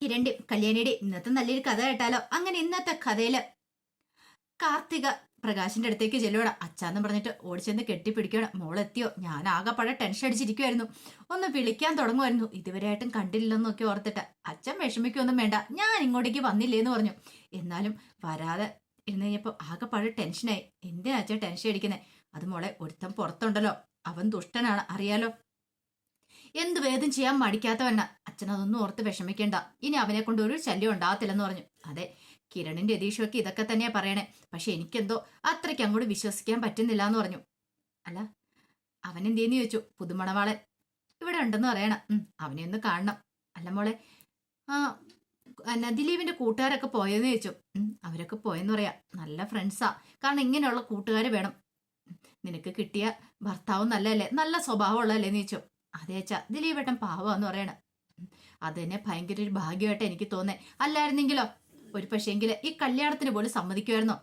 കിരണ്ടി കല്യാണിയുടെ ഇന്നത്തെ നല്ലൊരു കഥ കേട്ടാലോ? അങ്ങനെ ഇന്നത്തെ കഥയില് കാർത്തിക പ്രകാശിന്റെ അടുത്തേക്ക് ചെല്ലുവാണ്. അച്ഛാന്ന് പറഞ്ഞിട്ട് ഓടിച്ചെന്ന് കെട്ടിപ്പിടിക്കണം. മോളെത്തിയോ? ഞാൻ ആകെപ്പാടെ ടെൻഷൻ അടിച്ചിരിക്കുമായിരുന്നു. ഒന്ന് വിളിക്കാൻ തുടങ്ങുമായിരുന്നു, ഇതുവരെയായിട്ടും കണ്ടില്ലെന്നൊക്കെ ഓർത്തിട്ട്. അച്ഛൻ വിഷമിക്കൊന്നും വേണ്ട, ഞാൻ ഇങ്ങോട്ടേക്ക് വന്നില്ലേന്ന് പറഞ്ഞു. എന്നാലും വരാതെ ഇരുന്ന് കഴിഞ്ഞപ്പോ ആകെപ്പാടെ ടെൻഷനായി. എന്തിനാ അച്ഛൻ ടെൻഷൻ അടിക്കുന്നത്? അത് മോളെ, ഒരുത്തൻ പുറത്തുണ്ടല്ലോ, അവൻ ദുഷ്ടനാണ്, അറിയാലോ. എന്ത് വേദം ചെയ്യാൻ മടിക്കാത്തവണ്ണ. അച്ഛൻ അതൊന്നും ഓർത്ത് വിഷമിക്കേണ്ട, ഇനി അവനെ കൊണ്ട് ഒരു ശല്യം ഉണ്ടാകത്തില്ലെന്ന് പറഞ്ഞു. അതെ, കിരണിന്റെ രതീഷൊക്കെ ഇതൊക്കെ തന്നെയാ പറയണേ. പക്ഷെ എനിക്കെന്തോ അത്രയ്ക്ക് അങ്ങോട്ട് വിശ്വസിക്കാൻ പറ്റുന്നില്ല എന്ന് പറഞ്ഞു. അല്ല, അവൻ എന്തേന്ന് ചോദിച്ചു. പുതുമണവാളൻ ഇവിടെ ഉണ്ടെന്ന് പറയണം. അവനെ ഒന്ന് കാണണം. അല്ല മോളെ, ആ ദിലീപിന്റെ കൂട്ടുകാരൊക്കെ പോയെന്ന് ചോദിച്ചു. അവരൊക്കെ പോയെന്ന് പറയാ. നല്ല ഫ്രണ്ട്സാ. കാരണം ഇങ്ങനെയുള്ള കൂട്ടുകാർ വേണം. നിനക്ക് കിട്ടിയ ഭർത്താവും നല്ലതല്ലേ, നല്ല സ്വഭാവമുള്ളതല്ലേന്ന് ചോദിച്ചു. അതേ അച്ഛാ, ദിലീപേട്ടൻ പാവാന്ന് പറയണം. അത് തന്നെ ഭയങ്കര ഒരു ഭാഗ്യമായിട്ട് എനിക്ക് തോന്നേ. അല്ലായിരുന്നെങ്കിലോ ഒരു പക്ഷേങ്കില് ഈ കല്യാണത്തിന് പോലും സമ്മതിക്കുമായിരുന്നോ?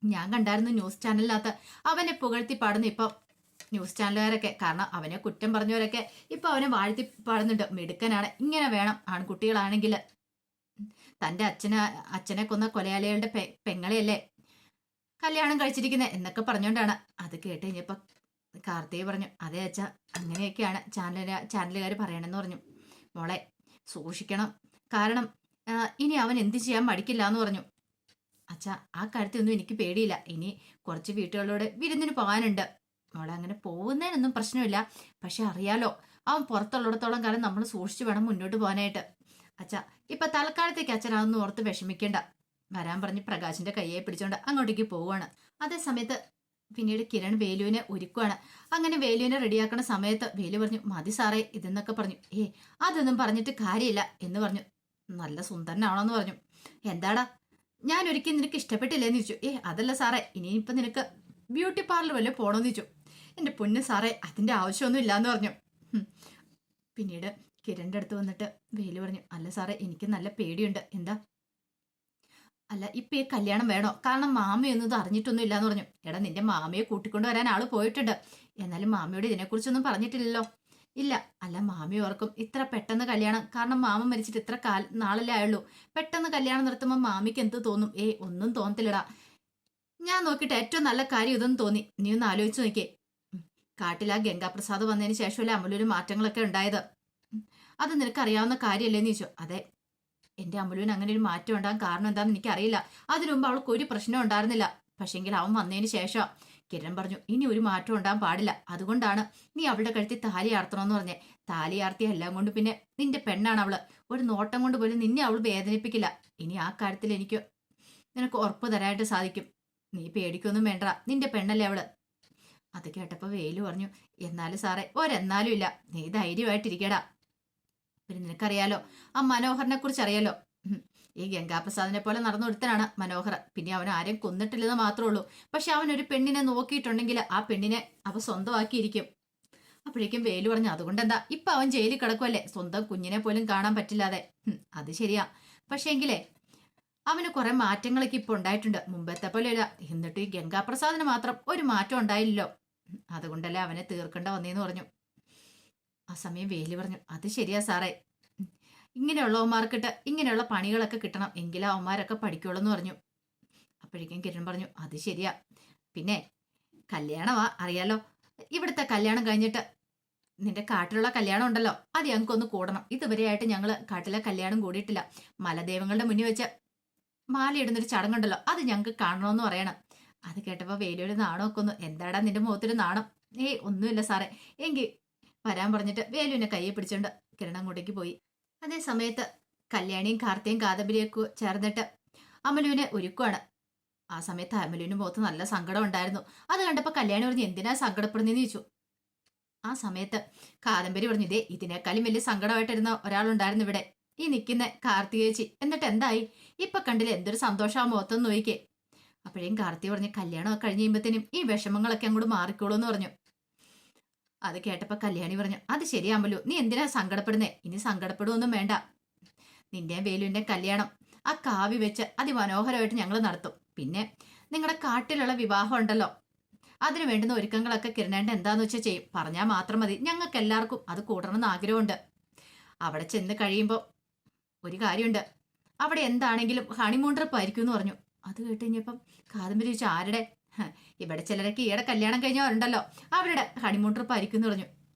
ഞാൻ കണ്ടായിരുന്നു ന്യൂസ് ചാനലിനകത്ത് അവനെ പുകഴ്ത്തി പാടുന്നു ഇപ്പം ന്യൂസ് ചാനലുകാരൊക്കെ. കാരണം അവനെ കുറ്റം പറഞ്ഞവരൊക്കെ ഇപ്പൊ അവനെ വാഴ്ത്തി പാടുന്നുണ്ട്. മിടുക്കനാണ്, ഇങ്ങനെ വേണം ആൺകുട്ടികളാണെങ്കിൽ. തന്റെ അച്ഛനെ കൊന്ന കൊലയാളികളുടെ പെങ്ങളെയല്ലേ കല്യാണം കഴിച്ചിരിക്കുന്നത് എന്നൊക്കെ പറഞ്ഞുകൊണ്ടാണ്. അത് കേട്ട് കഴിഞ്ഞപ്പോ കാർത്തിക പറഞ്ഞു, അതെ അച്ഛാ, അങ്ങനെയൊക്കെയാണ് ചാനലുകാർ പറയണമെന്ന് പറഞ്ഞു. മോളെ സൂക്ഷിക്കണം, കാരണം ഇനി അവൻ എന്ത് ചെയ്യാൻ മടിക്കില്ല എന്ന് പറഞ്ഞു. അച്ഛാ, ആ കാര്യത്തിലൊന്നും എനിക്ക് പേടിയില്ല. ഇനി കുറച്ച് വീട്ടുകളോട് വിരുന്നിന് പോകാനുണ്ട്. മോളെ അങ്ങനെ പോകുന്നതിനൊന്നും പ്രശ്നമില്ല. പക്ഷെ അറിയാലോ, അവൻ പുറത്തുള്ളിടത്തോളം കാലം നമ്മൾ സൂക്ഷിച്ചു വേണം മുന്നോട്ട് പോകാനായിട്ട്. അച്ഛാ, ഇപ്പൊ തൽക്കാലത്തേക്ക് അച്ഛൻ അതൊന്നും ഓർത്ത് വിഷമിക്കേണ്ട. വരാൻ പറഞ്ഞ് പ്രകാശിന്റെ കയ്യെ പിടിച്ചോണ്ട് അങ്ങോട്ടേക്ക് പോവാണ്. അതേ സമയത്ത് പിന്നീട് കിരൺ വേലുവിനെ ഒരുക്കുവാണ്. അങ്ങനെ വേലുവിനെ റെഡിയാക്കണ സമയത്ത് വേലു പറഞ്ഞു, മതി സാറേ ഇതെന്നൊക്കെ പറഞ്ഞു. അതൊന്നും പറഞ്ഞിട്ട് കാര്യമില്ല എന്ന് പറഞ്ഞു. നല്ല സുന്ദരനാണോന്ന് പറഞ്ഞു. എന്താടാ, ഞാൻ ഒരിക്കലും നിനക്ക് ഇഷ്ടപ്പെട്ടില്ലേന്ന് ചോദിച്ചു. അതല്ല സാറേ, ഇനിയിപ്പൊ നിനക്ക് ബ്യൂട്ടി പാർലർ വല്ല പോണോന്ന് ചോദിച്ചു. എന്റെ പൊന്ന് സാറേ, അതിന്റെ ആവശ്യമൊന്നും ഇല്ലാന്ന് പറഞ്ഞു. പിന്നീട് കിരണിന്റെ അടുത്ത് വന്നിട്ട് വേലു പറഞ്ഞു, അല്ല സാറേ, എനിക്ക് നല്ല പേടിയുണ്ട്. എന്താ? അല്ല, ഇപ്പൊ ഈ കല്യാണം വേണോ? കാരണം മാമയൊന്നും ഇത് അറിഞ്ഞിട്ടൊന്നും ഇല്ലാന്ന് പറഞ്ഞു. എടാ, നിന്റെ മാമയെ കൂട്ടിക്കൊണ്ട് വരാൻ ആള് പോയിട്ടുണ്ട്. എന്നാലും മാമയോട് ഇതിനെക്കുറിച്ചൊന്നും പറഞ്ഞിട്ടില്ലല്ലോ. ഇല്ല. അല്ല, മാമി ഓർക്കും ഇത്ര പെട്ടെന്ന് കല്യാണം, കാരണം മാമ മരിച്ചിട്ട് ഇത്ര നാളല്ലേ ആയുള്ളൂ. പെട്ടെന്ന് കല്യാണം നിർത്തുമ്പോൾ മാമിക്ക് എന്ത് തോന്നും? ഒന്നും തോന്നത്തില്ലടാ. ഞാൻ നോക്കിയിട്ട് ഏറ്റവും നല്ല കാര്യം ഇതൊന്നും തോന്നി. നീ ഒന്ന് ആലോചിച്ച് നോക്കിയേ. കാട്ടിൽ ആ ഗംഗാപ്രസാദ് വന്നതിന് ശേഷമല്ലേ അമലൊരു മാറ്റങ്ങളൊക്കെ ഉണ്ടായത്. അത് നിനക്കറിയാവുന്ന കാര്യമല്ലേന്ന് ചോദിച്ചു. അതെ, എന്റെ അമലുവിന് അങ്ങനെ ഒരു മാറ്റം ഉണ്ടാകാൻ കാരണം എന്താണെന്ന് എനിക്കറിയില്ല. അതിനു മുമ്പ് അവൾക്ക് ഒരു പ്രശ്നം ഉണ്ടായിരുന്നില്ല. പക്ഷെങ്കിൽ അവൻ വന്നതിന് ശേഷം കിരൺ പറഞ്ഞു, ഇനി ഒരു മാറ്റം ഉണ്ടാകാൻ പാടില്ല. അതുകൊണ്ടാണ് നീ അവളുടെ കഴുത്തിൽ താലി ആർത്തണമെന്ന് പറഞ്ഞേ. താലി ആർത്തിയ എല്ലാം കൊണ്ട് പിന്നെ നിന്റെ പെണ്ണാണ് അവള്. ഒരു നോട്ടം കൊണ്ട് പോലും നിന്നെ അവൾ വേദനിപ്പിക്കില്ല. ഇനി ആ കാര്യത്തിൽ നിനക്ക് ഉറപ്പ് തരാനായിട്ട് സാധിക്കും. നീ പേടിക്കൊന്നും വേണ്ട, നിന്റെ പെണ്ണല്ലേ അവള്. അത് കേട്ടപ്പോ വേലു പറഞ്ഞു, എന്നാലും സാറേ ഒരെന്നാലും ഇല്ല. നീ ധൈര്യമായിട്ടിരിക്കടാ. പിന്നെ നിനക്കറിയാലോ, ആ മനോഹറിനെ കുറിച്ച് അറിയാലോ. ഈ ഗംഗാപ്രസാദിനെ പോലെ നടന്ന ഒരുത്തനാണ് മനോഹർ. പിന്നെ അവൻ ആരെയും കൊന്നിട്ടില്ലെന്ന് മാത്രമേ ഉള്ളൂ. പക്ഷെ അവൻ ഒരു പെണ്ണിനെ നോക്കിയിട്ടുണ്ടെങ്കിൽ ആ പെണ്ണിനെ അവ സ്വന്തമാക്കിയിരിക്കും. അപ്പോഴേക്കും വേലു പറഞ്ഞു, അതുകൊണ്ട് എന്താ, ഇപ്പൊ അവൻ ജയിലിൽ കിടക്കുമല്ലേ, സ്വന്തം കുഞ്ഞിനെ പോലും കാണാൻ പറ്റില്ലാതെ. അത് ശരിയാ. പക്ഷെ എങ്കിലേ അവന് കുറെ മാറ്റങ്ങളൊക്കെ ഇപ്പൊ ഉണ്ടായിട്ടുണ്ട്. മുമ്പത്തെ പോലെയല്ല. എന്നിട്ട് ഈ ഗംഗാപ്രസാദിന് മാത്രം ഒരു മാറ്റം ഉണ്ടായില്ലല്ലോ. അതുകൊണ്ടല്ലേ അവനെ തീർക്കേണ്ട വന്നേന്ന് പറഞ്ഞു. ആ സമയം വേലു പറഞ്ഞു, അത് ശരിയാ സാറേ, ഇങ്ങനെയുള്ളവന്മാർക്കിട്ട് ഇങ്ങനെയുള്ള പണികളൊക്കെ കിട്ടണം, എങ്കിലും അവന്മാരൊക്കെ പഠിക്കുള്ളൂ എന്ന് പറഞ്ഞു. അപ്പോഴേക്കും കിരൺ പറഞ്ഞു, അത് ശരിയാ. പിന്നെ കല്യാണമാ, അറിയാലോ. ഇവിടുത്തെ കല്യാണം കഴിഞ്ഞിട്ട് നിന്റെ കാട്ടിലുള്ള കല്യാണം ഉണ്ടല്ലോ, അത് ഞങ്ങൾക്കൊന്ന് കൂടണം. ഇതുവരെയായിട്ട് ഞങ്ങള് കാട്ടിലെ കല്യാണം കൂടിയിട്ടില്ല. മലദേവങ്ങളുടെ മുന്നിൽ വെച്ച് മാലയിടുന്നൊരു ചടങ്ങുണ്ടല്ലോ, അത് ഞങ്ങൾക്ക് കാണണമെന്ന് പറയണം. അത് കേട്ടപ്പോ വേലൂര് നാണമൊക്കെ ഒന്ന്, എന്താടാ നിന്റെ മുഖത്തൊരു നാണം? ഒന്നുമില്ല സാറേ. എങ്കിൽ വരാൻ പറഞ്ഞിട്ട് വേലുവിനെ കയ്യെ പിടിച്ചോണ്ട് കിരൺ അങ്ങോട്ടേക്ക് പോയി. അതേ സമയത്ത് കല്യാണിയും കാർത്തിയും കാദംബരിയൊക്കെ ചേർന്നിട്ട് അമലുവിനെ ഒരുക്കുവാണ്. ആ സമയത്ത് അമലുവിന് മുഖത്ത് നല്ല സങ്കടം ഉണ്ടായിരുന്നു. അത് കണ്ടപ്പോ കല്യാണി പറഞ്ഞു, എന്തിനാ സങ്കടപ്പെടുന്നതെന്ന് ചോദിച്ചു. ആ സമയത്ത് കാദംബരി പറഞ്ഞു, ഇതിനേക്കാളും വലിയ സങ്കടമായിട്ടിരുന്ന ഒരാളുണ്ടായിരുന്നു ഇവിടെ, ഈ നിൽക്കുന്ന കാർത്തികേച്ചി. എന്നിട്ട് എന്തായി? ഇപ്പൊ കണ്ടില്ല എന്തൊരു സന്തോഷം ആ മുഖത്തൊന്ന് നോക്കിക്കേ. അപ്പോഴേക്കും കാർത്തിക പറഞ്ഞു, കല്യാണമൊക്കെ കഴിഞ്ഞ് കഴിയുമ്പത്തേനും ഈ വിഷമങ്ങളൊക്കെ അങ്ങോട്ട് മാറിക്കോളൂ എന്ന് പറഞ്ഞു. അത് കേട്ടപ്പോ കല്യാണി പറഞ്ഞു, അത് ശരിയാമല്ലോ, നീ എന്തിനാ സങ്കടപ്പെടുന്നേ? ഇനി സങ്കടപ്പെടുവൊന്നും വേണ്ട. നിന്റെ വേലുവിന്റെ കല്യാണം ആ കാവ്യ വെച്ച് അതിമനോഹരമായിട്ട് ഞങ്ങൾ നടത്തും. പിന്നെ നിങ്ങളുടെ കാട്ടിലുള്ള വിവാഹം ഉണ്ടല്ലോ, അതിനു വേണ്ടുന്ന ഒരുക്കങ്ങളൊക്കെ കിരണേണ്ട എന്താന്ന് വെച്ചാൽ ചെയ്യും. പറഞ്ഞാൽ മാത്രം മതി. ഞങ്ങൾക്ക് എല്ലാവർക്കും അത് കൂടണമെന്ന് ആഗ്രഹമുണ്ട്. അവിടെ ചെന്ന് കഴിയുമ്പോൾ ഒരു കാര്യമുണ്ട്, അവിടെ എന്താണെങ്കിലും ഹണിമൂൺ ട്രിപ്പ് ആയിരിക്കും എന്ന് പറഞ്ഞു. അത് കേട്ട് കഴിഞ്ഞപ്പം കാദംബരി ചോദിച്ചു, ആരുടെ? "ഹ, ഇവിടെ ചിലരൊക്കെ ഈയിടെ കല്യാണം കഴിഞ്ഞവരുണ്ടല്ലോ, അവരുടെ ഹണിമൂൺ ട്രിപ്പ് ആയിരിക്കും എന്ന് പറഞ്ഞു.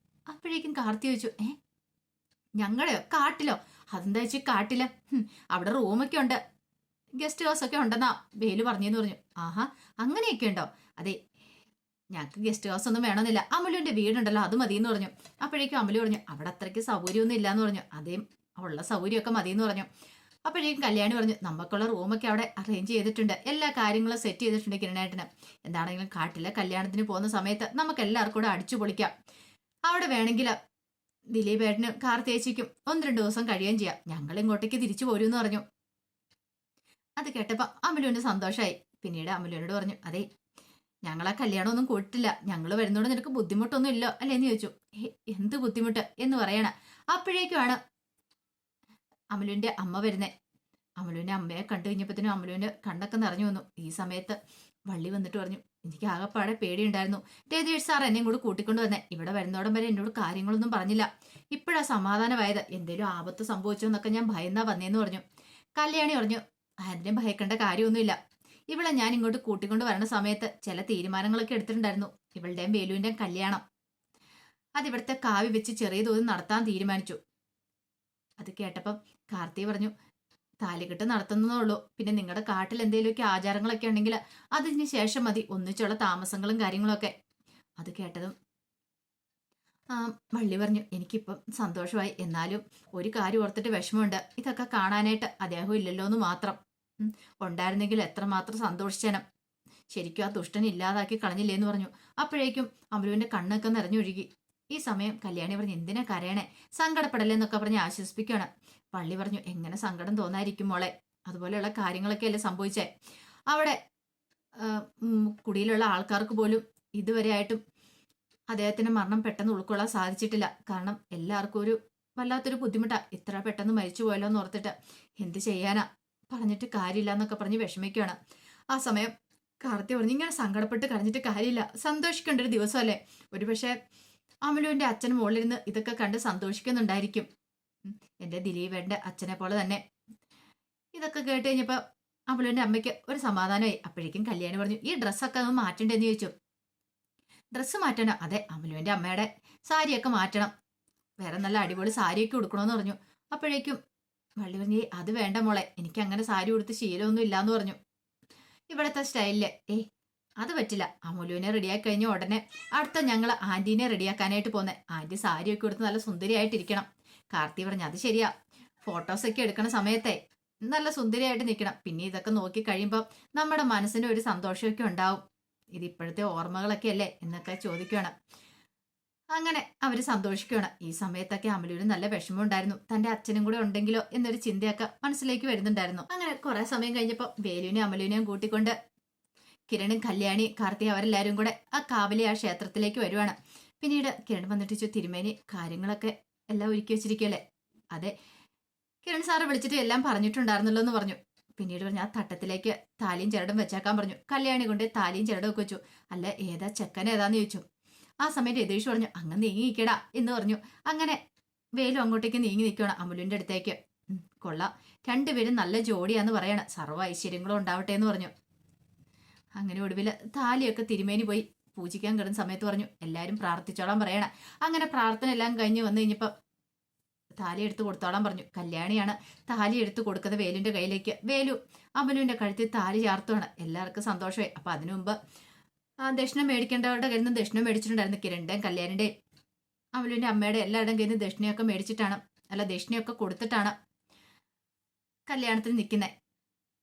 അപ്പോഴേക്കും കാർത്തി ചോദിച്ചു, ഞങ്ങളുടെയോ? കാട്ടിലോ? അതെന്താ വെച്ചാൽ കാട്ടില്? അവിടെ റൂമൊക്കെ ഉണ്ട്, ഗസ്റ്റ് ഹൗസ് ഒക്കെ ഉണ്ടെന്നാ വേലു പറഞ്ഞെന്ന് പറഞ്ഞു. ആഹാ, അങ്ങനെയൊക്കെ ഉണ്ടോ? അതെ, ഞങ്ങൾക്ക് ഗസ്റ്റ് ഹൗസ് ഒന്നും വേണമെന്നില്ല, അമലുവിന്റെ വീടുണ്ടല്ലോ അത് മതി എന്ന് പറഞ്ഞു. അപ്പോഴേക്കും അമലു പറഞ്ഞു, അവിടെ അത്രയ്ക്ക് സൗകര്യമൊന്നും ഇല്ലാന്ന് പറഞ്ഞു. അതേ, ഉള്ള സൗകര്യമൊക്കെ മതി എന്ന് പറഞ്ഞു. അപ്പോഴേക്കും കല്യാണി പറഞ്ഞു, നമുക്കുള്ള റൂമൊക്കെ അവിടെ അറേഞ്ച് ചെയ്തിട്ടുണ്ട്, എല്ലാ കാര്യങ്ങളും സെറ്റ് ചെയ്തിട്ടുണ്ട് കിരണേട്ടന്. എന്താണെങ്കിലും കാട്ടിലെ കല്യാണത്തിന് പോകുന്ന സമയത്ത് നമുക്ക് എല്ലാവർക്കും കൂടെ അടിച്ചു പൊളിക്കാം. അവിടെ വേണമെങ്കിൽ ദിലീപേട്ടനും കാർത്തേച്ചിക്കും 1-2 ദിവസം കഴിയുകയും ചെയ്യാം. ഞങ്ങൾ ഇങ്ങോട്ടേക്ക് തിരിച്ചു പോരുമെന്ന് പറഞ്ഞു. അത് കേട്ടപ്പോൾ അമലുവിന് സന്തോഷമായി. പിന്നീട് അമലുവിനോട് പറഞ്ഞു, അതെ, ഞങ്ങളെ കല്യാണമൊന്നും കൂട്ടില്ല, ഞങ്ങൾ വരുന്നോണ്ട് നിനക്ക് ബുദ്ധിമുട്ടൊന്നും ഇല്ലോ അല്ലേന്ന് ചോദിച്ചു. എന്ത് ബുദ്ധിമുട്ട് എന്ന് പറയണ. അപ്പോഴേക്കുമാണ് അമലുവിന്റെ അമ്മ വരുന്നേ. അമലുവിന്റെ അമ്മയെ കണ്ടു കഴിഞ്ഞപ്പോഴത്തേനും അമലുവിന്റെ കണ്ണൊക്കെ നിറഞ്ഞു വന്നു. ഈ സമയത്ത് വള്ളി വന്നിട്ട് പറഞ്ഞു, എനിക്ക് ആകെപ്പാടെ പേടിയുണ്ടായിരുന്നു, രതീഷ് സാർ എന്നെയും കൂടി കൂട്ടിക്കൊണ്ട് വന്നേ. ഇവിടെ വരുന്നോടം വരെ എന്നോട് കാര്യങ്ങളൊന്നും പറഞ്ഞില്ല, ഇപ്പോഴാ സമാധാനമായത്. എന്തേലും ആപത്ത് സംഭവിച്ചോ എന്നൊക്കെ ഞാൻ ഭയന്നാ വന്നേന്ന് പറഞ്ഞു. കല്യാണി പറഞ്ഞു, അതിനെ ഭയക്കേണ്ട കാര്യമൊന്നുമില്ല, ഇവളെ ഞാൻ ഇങ്ങോട്ട് കൂട്ടിക്കൊണ്ട് വരണ സമയത്ത് ചില തീരുമാനങ്ങളൊക്കെ എടുത്തിട്ടുണ്ടായിരുന്നു. ഇവളുടെയും വേലുവിന്റെയും കല്യാണം അതിവിടുത്തെ കാവി വെച്ച് ചെറിയ തോതിൽ നടത്താൻ തീരുമാനിച്ചു. അത് കേട്ടപ്പം കാർത്തി പറഞ്ഞു, താലികെട്ട് നടത്തുന്നതേ ഉള്ളൂ, പിന്നെ നിങ്ങളുടെ കാട്ടിൽ എന്തെങ്കിലുമൊക്കെ ആചാരങ്ങളൊക്കെ ഉണ്ടെങ്കിൽ അതിന് ശേഷം മതി ഒന്നിച്ചുള്ള താമസങ്ങളും കാര്യങ്ങളൊക്കെ. അത് കേട്ടതും വള്ളി പറഞ്ഞു, എനിക്കിപ്പം സന്തോഷമായി, എന്നാലും ഒരു കാര്യം ഓർത്തിട്ട് വിഷമമുണ്ട്, ഇതൊക്കെ കാണാനായിട്ട് അദ്ദേഹം ഇല്ലല്ലോ എന്ന് മാത്രം. ഉണ്ടായിരുന്നെങ്കിൽ എത്രമാത്രം സന്തോഷിച്ചേനം. ശരിക്കും ആ ദുഷ്ടൻ ഇല്ലാതാക്കി കളഞ്ഞില്ലേ എന്ന് പറഞ്ഞു. അപ്പോഴേക്കും അമലുവിന്റെ കണ്ണൊക്കെ നിറഞ്ഞൊഴുകി. ഈ സമയം കല്യാണി പറഞ്ഞു, എന്തിനാ കരയണേ, സങ്കടപ്പെടലെന്നൊക്കെ പറഞ്ഞ് ആശ്വസിപ്പിക്കുകയാണ്. പള്ളി പറഞ്ഞു, എങ്ങനെ സങ്കടം തോന്നായിരിക്കും മോളെ, അതുപോലെയുള്ള കാര്യങ്ങളൊക്കെ അല്ലേ സംഭവിച്ചേ. അവിടെ കുടിയിലുള്ള ആൾക്കാർക്ക് പോലും ഇതുവരെ ആയിട്ടും അദ്ദേഹത്തിന്റെ മരണം പെട്ടെന്ന് ഉൾക്കൊള്ളാൻ സാധിച്ചിട്ടില്ല. കാരണം എല്ലാവർക്കും ഒരു വല്ലാത്തൊരു ബുദ്ധിമുട്ടാ, ഇത്ര പെട്ടെന്ന് മരിച്ചു പോയല്ലോ എന്ന് ഓർത്തിട്ട്. എന്ത് ചെയ്യാനാ, പറഞ്ഞിട്ട് കാര്യമില്ല എന്നൊക്കെ പറഞ്ഞ് വിഷമിക്കുകയാണ്. ആ സമയം കാർത്തി പറഞ്ഞു, ഇങ്ങനെ സങ്കടപ്പെട്ട് കരഞ്ഞിട്ട് കാര്യമില്ല, സന്തോഷിക്കേണ്ട ഒരു ദിവസമല്ലേ. ഒരുപക്ഷെ അമലുവിന്റെ അച്ഛൻ മുകളിലിരുന്ന് ഇതൊക്കെ കണ്ട് സന്തോഷിക്കുന്നുണ്ടായിരിക്കും, എന്റെ ദിലീപേന്റെ അച്ഛനെ പോലെ തന്നെ. ഇതൊക്കെ കേട്ട് കഴിഞ്ഞപ്പോ അമലുവിന്റെ അമ്മയ്ക്ക് ഒരു സമാധാനമായി. അപ്പോഴേക്കും കല്യാണി പറഞ്ഞു, ഈ ഡ്രസ്സൊക്കെ ഒന്ന് മാറ്റണ്ടെന്ന് ചോദിച്ചു. ഡ്രസ്സ് മാറ്റണം? അതെ, അമലുവിന്റെ അമ്മയുടെ സാരിയൊക്കെ മാറ്റണം, വേറെ നല്ല അടിപൊളി സാരിയൊക്കെ ഉടുക്കണമെന്ന് പറഞ്ഞു. അപ്പോഴേക്കും വള്ളി പറഞ്ഞു, അത് വേണ്ട മോളെ, എനിക്ക് അങ്ങനെ സാരി ഉടുത്ത് ശീലമൊന്നും ഇല്ലാന്ന് പറഞ്ഞു. ഇവിടുത്തെ സ്റ്റൈലില് അത് പറ്റില്ല, അമലുവിനെ റെഡിയാക്കി കഴിഞ്ഞ ഉടനെ അടുത്ത ഞങ്ങൾ ആന്റീനെ റെഡിയാക്കാനായിട്ട് പോന്നെ. ആന്റി സാരിയൊക്കെ എടുത്ത് നല്ല സുന്ദരിയായിട്ടിരിക്കണം. കാർത്തി പറഞ്ഞു, അത് ശരിയാ, ഫോട്ടോസൊക്കെ എടുക്കണ സമയത്തെ നല്ല സുന്ദരിയായിട്ട് നിൽക്കണം. പിന്നെ ഇതൊക്കെ നോക്കി കഴിയുമ്പോൾ നമ്മുടെ മനസ്സിന് ഒരു സന്തോഷമൊക്കെ ഉണ്ടാവും, ഇത് ഇപ്പോഴത്തെ ഓർമ്മകളൊക്കെ അല്ലേ എന്നൊക്കെ ചോദിക്കുകയാണ്. അങ്ങനെ അവര് സന്തോഷിക്കുകയാണ്. ഈ സമയത്തൊക്കെ അമലുവിന് നല്ല വിഷമം ഉണ്ടായിരുന്നു, തന്റെ അച്ഛനും കൂടെ ഉണ്ടെങ്കിലോ എന്നൊരു ചിന്തയൊക്കെ മനസ്സിലേക്ക് വരുന്നുണ്ടായിരുന്നു. അങ്ങനെ കുറെ സമയം കഴിഞ്ഞപ്പോൾ വേലുവിനെയും അമലുവിനെയും കൂട്ടിക്കൊണ്ട് കിരണും കല്യാണി കാർത്തി അവരെല്ലാരും കൂടെ ആ കാവലി ആ ക്ഷേത്രത്തിലേക്ക് വരുവാണ്. പിന്നീട് കിരൺ വന്നിട്ട് തിരുമേനി കാര്യങ്ങളൊക്കെ എല്ലാം ഒരുക്കി വെച്ചിരിക്കല്ലേ? അതെ, കിരൺ സാറ് വിളിച്ചിട്ട് എല്ലാം പറഞ്ഞിട്ടുണ്ടായിരുന്നല്ലോ എന്ന് പറഞ്ഞു. പിന്നീട് പറഞ്ഞു, ആ തട്ടത്തിലേക്ക് താലിയും ചിരടും വെച്ചേക്കാൻ പറഞ്ഞു. കല്യാണി കൊണ്ട് താലിയും ചിരടും ഒക്കെ വെച്ചു. അല്ല, ഏതാ ചെക്കൻ ഏതാന്ന് ചോദിച്ചു. ആ സമയം രതീഷ് പറഞ്ഞു, അങ്ങ് നീങ്ങിക്കടാ എന്ന് പറഞ്ഞു. അങ്ങനെ വേലും അങ്ങോട്ടേക്ക് നീങ്ങി നിൽക്കുകയാണ് അമലുവിന്റെ അടുത്തേക്ക്. കൊള്ളാം, രണ്ടുപേരും നല്ല ജോഡിയാന്ന് പറയാണ്, സർവ്വ ഐശ്വര്യങ്ങളും ഉണ്ടാവട്ടെ എന്ന് പറഞ്ഞു. അങ്ങനെ ഒടുവിൽ താലിയൊക്കെ തിരുമേനി പോയി പൂജിക്കാൻ കിടന്ന സമയത്ത് പറഞ്ഞു, എല്ലാവരും പ്രാർത്ഥിച്ചോളാൻ പറയണ. അങ്ങനെ പ്രാർത്ഥന എല്ലാം കഴിഞ്ഞ് വന്നു കഴിഞ്ഞപ്പോൾ താലി എടുത്ത് കൊടുത്തോളാൻ പറഞ്ഞു. കല്യാണിയാണ് താലി എടുത്ത് കൊടുക്കുന്നത് വേലുവിന്റെ കയ്യിലേക്ക്. വേലു അമലുവിന്റെ കഴുത്തിൽ താലി ചാർത്തുവാണ്. എല്ലാവർക്കും സന്തോഷമായി. അപ്പൊ അതിനു മുമ്പ് ദക്ഷിണ മേടിക്കേണ്ടവരുടെ കയ്യിൽ നിന്ന് ദക്ഷിണ മേടിച്ചിട്ടുണ്ടായിരുന്നു. കിരണിന്റെയും കല്യാണിന്റെയും അമലുവിന്റെ അമ്മയുടെ എല്ലാവരുടെയും കയ്യിൽ നിന്ന് ദക്ഷിണയൊക്കെ മേടിച്ചിട്ടാണ്, അല്ല ദക്ഷിണയൊക്കെ കൊടുത്തിട്ടാണ് കല്യാണത്തിന് നിൽക്കുന്നത്.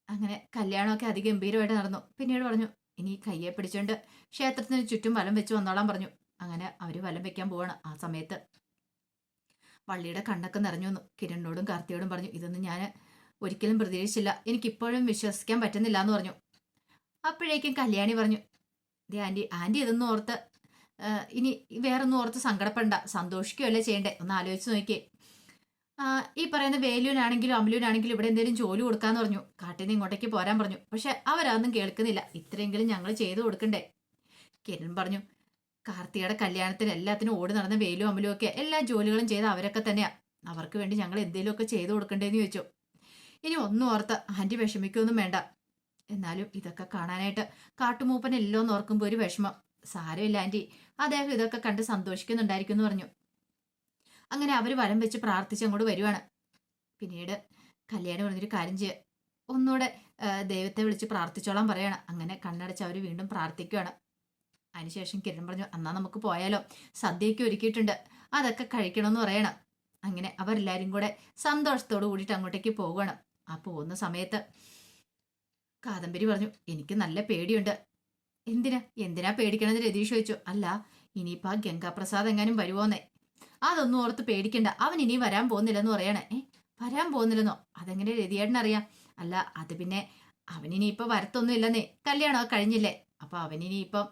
അങ്ങനെ കല്യാണമൊക്കെ അതിഗംഭീരമായിട്ട് നടന്നു. പിന്നീട് പറഞ്ഞു, ഇനി കയ്യെ പിടിച്ചോണ്ട് ക്ഷേത്രത്തിന് ചുറ്റും വലം വെച്ച് വന്നോളാൻ പറഞ്ഞു. അങ്ങനെ അവര് വലം വെക്കാൻ പോവാണ്. ആ സമയത്ത് വള്ളിയുടെ കണ്ണൊക്കെ നിറഞ്ഞു വന്നു. കിരണിനോടും കാർത്തിയോടും പറഞ്ഞു, ഇതൊന്നും ഞാൻ ഒരിക്കലും പ്രതീക്ഷിച്ചില്ല, എനിക്കിപ്പോഴും വിശ്വസിക്കാൻ പറ്റുന്നില്ല എന്ന് പറഞ്ഞു. അപ്പോഴേക്കും കല്യാണി പറഞ്ഞു, ആന്റി ഇതൊന്നും ഓർത്ത് ഇനി വേറൊന്നും ഓർത്ത് സങ്കടപ്പെടണ്ട, സന്തോഷിക്കുകയല്ലേ ചെയ്യണ്ടേ, ഒന്ന് ആലോചിച്ച് നോക്കിയേ. ഈ പറയുന്ന വേലുവിനാണെങ്കിലും അമലുവിനാണെങ്കിലും ഇവിടെ എന്തെങ്കിലും ജോലി കൊടുക്കാന്ന് പറഞ്ഞു. കാട്ടിൽ നിന്ന് ഇങ്ങോട്ടേക്ക് പോരാൻ പറഞ്ഞു. പക്ഷെ അവരതൊന്നും കേൾക്കുന്നില്ല. ഇത്രയെങ്കിലും ഞങ്ങൾ ചെയ്തു കൊടുക്കണ്ടേ. കിരൺ പറഞ്ഞു, കാർത്തികയുടെ കല്യാണത്തിന് എല്ലാത്തിനും ഓടി നടന്ന വേലും അമലും ഒക്കെ എല്ലാ ജോലികളും ചെയ്ത അവരൊക്കെ തന്നെയാ, അവർക്ക് വേണ്ടി ഞങ്ങൾ എന്തെങ്കിലുമൊക്കെ ചെയ്തു കൊടുക്കണ്ടേന്ന് ചോദിച്ചു. ഇനി ഒന്നും ഓർത്ത് ആൻറ്റി വിഷമിക്കൊന്നും വേണ്ട. എന്നാലും ഇതൊക്കെ കാണാനായിട്ട് കാട്ടുമൂപ്പനെല്ലോന്ന് ഓർക്കുമ്പോൾ ഒരു വിഷമം. സാരമില്ല ആൻറ്റി, അദ്ദേഹം ഇതൊക്കെ കണ്ട് സന്തോഷിക്കുന്നുണ്ടായിരിക്കും എന്ന് പറഞ്ഞു. അങ്ങനെ അവർ വലം വെച്ച് പ്രാർത്ഥിച്ച് അങ്ങോട്ട് വരുവാണ്. പിന്നീട് കല്യാണി പറഞ്ഞൊരു കാര്യം ചെയ്യുക, ഒന്നുകൂടെ ദൈവത്തെ വിളിച്ച് പ്രാർത്ഥിച്ചോളാൻ പറയണം. അങ്ങനെ കണ്ണടച്ച് അവർ വീണ്ടും പ്രാർത്ഥിക്കുകയാണ്. അതിനുശേഷം കിരൺ പറഞ്ഞു, എന്നാ നമുക്ക് പോയാലോ, സദ്യയൊക്കെ ഒരുക്കിയിട്ടുണ്ട്, അതൊക്കെ കഴിക്കണമെന്ന് പറയണം. അങ്ങനെ അവരെല്ലാരും കൂടെ സന്തോഷത്തോട് കൂടിയിട്ട് അങ്ങോട്ടേക്ക് പോവുകയാണ്. ആ പോകുന്ന സമയത്ത് കാദംബരി പറഞ്ഞു, എനിക്ക് നല്ല പേടിയുണ്ട്. എന്തിനാ പേടിക്കണമെന്ന് രതീഷ് ചോദിച്ചു. അല്ല, ഇനിയിപ്പോ ആ ഗംഗാപ്രസാദ് എങ്ങാനും വരുവോന്നേ. അതൊന്നും ഓർത്ത് പേടിക്കണ്ട, അവൻ ഇനി വരാൻ പോകുന്നില്ലെന്ന് പറയണേ. വരാൻ പോകുന്നില്ലെന്നോ? അതെങ്ങനെ രതിയേട്ടനറിയാം? അല്ല, അത് പിന്നെ അവനിനിയിപ്പോ വരത്തൊന്നും ഇല്ലെന്നേ, കല്യാണം കഴിഞ്ഞില്ലേ, അപ്പൊ അവനിനിയിപ്പം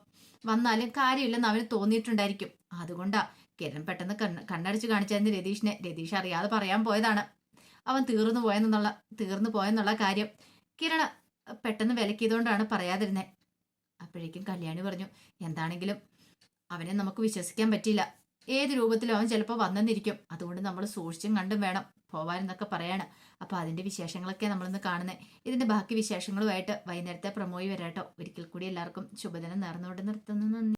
വന്നാലും കാര്യമില്ലെന്ന് അവന് തോന്നിയിട്ടുണ്ടായിരിക്കും. അതുകൊണ്ടാ കിരൺ പെട്ടെന്ന് കണ്ണടിച്ച് കാണിച്ചായിരുന്നു രതീഷിനെ. രതീഷ് അറിയാതെ പറയാൻ പോയതാണ്. അവൻ തീർന്നു പോയെന്നുള്ള കാര്യം കിരണ പെട്ടെന്ന് വിലക്കിയതുകൊണ്ടാണ് പറയാതിരുന്നേ. അപ്പോഴേക്കും കല്യാണി പറഞ്ഞു, എന്താണെങ്കിലും അവനെ നമുക്ക് വിശ്വസിക്കാൻ പറ്റില്ല. ഏത് രൂപത്തിലും അവൻ ചിലപ്പോൾ വന്നെന്നിരിക്കും. അതുകൊണ്ട് നമ്മൾ സൂക്ഷിച്ചും കണ്ടും വേണം പോവാനെന്നൊക്കെ പറയാണ്. അപ്പൊ അതിന്റെ വിശേഷങ്ങളൊക്കെ നമ്മളിന്ന് കാണുന്നത്. ഇതിന്റെ ബാക്കി വിശേഷങ്ങളുമായിട്ട് വൈകുന്നേരത്തെ പ്രമോയി വരാട്ടോ. ഒരിക്കൽ കൂടി എല്ലാവർക്കും ശുഭദിനം നേർന്നുകൊണ്ട് നിർത്തുന്നു. നന്ദി.